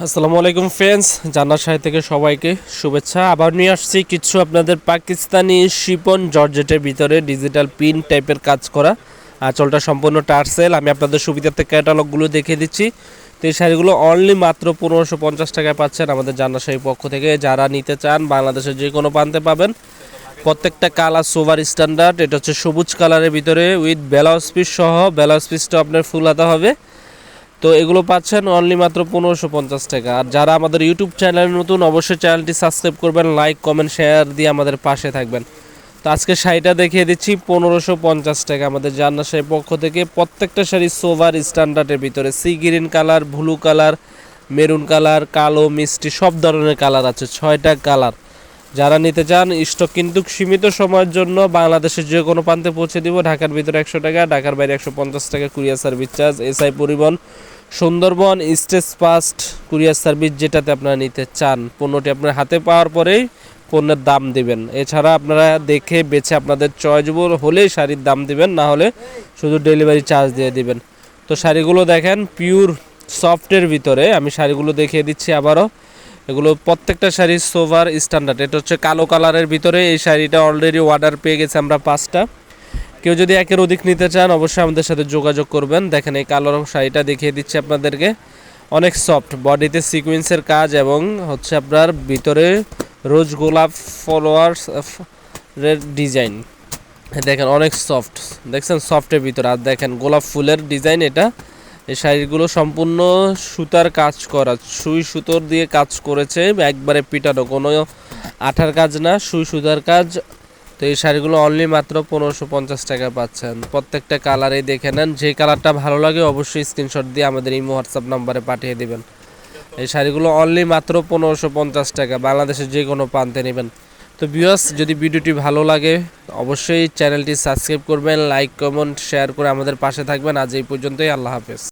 আসসালামু আলাইকুম ফ্রেন্ডস, জান্নাত শাড়ি থেকে সবাইকে শুভেচ্ছা। আবার নিয়ে আসছি কিছু আপনাদের পাকিস্তানি শিপন জর্জেটের ভিতরে ডিজিটাল প্রিন্ট টাইপের কাজ করা আঁচলটা সম্পূর্ণ টার্সেল। আমি আপনাদের সুবিধার্থে ক্যাটালগুলো দেখিয়ে দিচ্ছি। তো এই শাড়িগুলো অনলি মাত্র 1550 টাকায় পাচ্ছেন আমাদের জান্নাত শাড়ির পক্ষ থেকে। যারা নিতে চান বাংলাদেশের যে কোনো প্রান্তে পাবেন। প্রত্যেকটা কালার সোভার স্ট্যান্ডার্ড। এটা হচ্ছে সবুজ কালারের ভিতরে উইথ ব্লাউজ পিস সহ। ব্লাউজ পিসটা আপনার ফুল হাতা হবে। তো এগুলো পাচ্ছেন অনলি মাত্র 1550 টাকা। আর যারা আমাদের ইউটিউব চ্যানেলে নতুন, অবশ্যই চ্যানেলটি সাবস্ক্রাইব করবেন, লাইক কমেন্ট শেয়ার দিয়ে আমাদের পাশে থাকবেন। তো আজকে শাড়িটা দেখিয়ে দিচ্ছি 1550 টাকা আমাদের জান্নাত শাড়ির পক্ষ থেকে। প্রত্যেকটা শাড়ি সোভার স্ট্যান্ডার্ডের ভিতরে sea green colour, blue colour, maroon colour, কালো, মিষ্টি সব ধরনের কালার আছে, 6টা কালার। যারা নিতে চান স্টক কিন্তু সীমিত সময়ের জন্য। বাংলাদেশের যে কোনো প্রান্তে পৌঁছে দিব। ঢাকার ভিতরে 100 টাকা, ঢাকার বাইরে 150 টাকা কুরিয়ার সার্ভিস চার্জ। এসআই পরিবহন, Sundarban stage fast courier service, যেটাতে আপনারা নিতে চান পণ্যটি আপনার হাতে পাওয়ার পরেই পণ্যের দাম দিবেন। এছাড়া আপনারা দেখে বেছে আপনাদের চয়েসবল হলেই শাড়ির দাম দিবেন, না হলে শুধু ডেলিভারি চার্জ দিয়ে দিবেন। তো শাড়িগুলো দেখেন পিওর সফটের ভিতরে। আমি শাড়িগুলো দেখিয়ে দিচ্ছি আবারও। এগুলো প্রত্যেকটা শাড়ি সোভার স্ট্যান্ডার্ড। এটা হচ্ছে কালো কালারের ভিতরে। এই শাড়িটা অলরেডি অর্ডার পেয়ে গেছে আমরা 5টা। কেউ যদি একের অধিক নিতে চান অবশ্যই আমাদের সাথে যোগাযোগ করবেন। দেখেন এই কালো শাড়িটা দেখিয়ে দিচ্ছি আপনাদেরকে। অনেক সফট, বডিতে সিকোয়েন্সের কাজ এবং হচ্ছে আপনার ভিতরে রোজ গোলাপ ফলোয়ার্স ডিজাইন। দেখেন অনেক সফট, দেখছেন সফটের ভিতরে। আর দেখেন গোলাপ ফুলের ডিজাইন। এটা এই শাড়িগুলো সম্পূর্ণ সুতার কাজ করা, সুই সুতোর দিয়ে কাজ করেছে, একবারে পিটানো, কোনো আঠার কাজ না, সুই সুতার কাজ। তো এই শাড়িগুলো অনলি মাত্র 1550 টাকা পাচ্ছেন। প্রত্যেকটা কালারে দেখে নেন, যে কালারটা ভালো লাগে অবশ্যই স্ক্রিনশট দিয়ে আমাদের ইমো হোয়াটসঅ্যাপ নাম্বারে পাঠিয়ে দেবেন। এই শাড়িগুলো অনলি মাত্র 1550 টাকা, বাংলাদেশের যে কোনো প্রান্তে নেবেন। তো ভিউয়ার্স, যদি ভিডিওটি ভালো লাগে অবশ্যই চ্যানেলটি সাবস্ক্রাইব করবেন, লাইক কমেন্ট শেয়ার করে আমাদের পাশে থাকবেন। আজ এই পর্যন্তই, আল্লাহ হাফেজ।